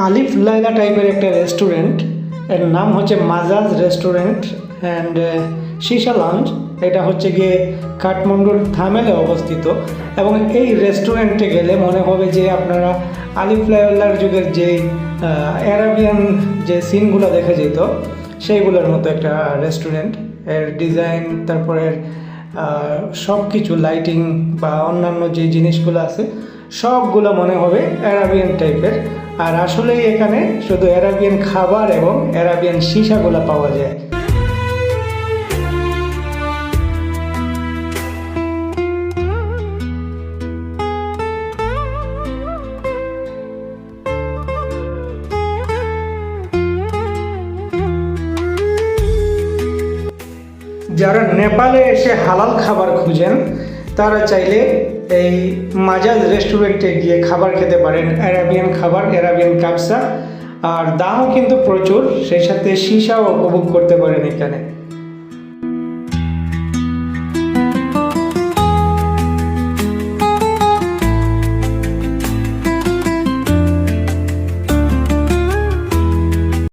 আলিফ লায়লা টাইপের একটা রেস্টুরেন্ট, এর নাম হচ্ছে মাজাজ রেস্টুরেন্ট অ্যান্ড শিশা লাউঞ্জ। এটা হচ্ছে গিয়ে কাঠমান্ডুর থামেলে অবস্থিত এবং এই রেস্টুরেন্টে গেলে মনে হবে যে আপনারা আলিফ লায়লার যুগের যে অ্যারাবিয়ান যে সিনগুলো দেখা যেত সেইগুলোর মতো একটা রেস্টুরেন্ট। এর ডিজাইন, তারপরে সব কিছু লাইটিং বা অন্যান্য যে জিনিসগুলো আছে সবগুলো মনে হবে অ্যারাবিয়ান টাইপের। আর আসলেই এখানে শুধু অ্যারাবিয়ান খাবার এবং অ্যারাবিয়ান শিশাগুলো পাওয়া যায়। যারা নেপালে এসে হালাল খাবার খুঁজেন তারা চাইলে এই মাজাজ রেস্টুরেন্টে গিয়ে খাবার খেতে পারেন, অ্যারাবিয়ান খাবার, অ্যারাবিয়ান কাবসা। আর দামও কিন্তু প্রচুর, সেই সাথে শিশাও উপভোগ করতে পারেন এখানে।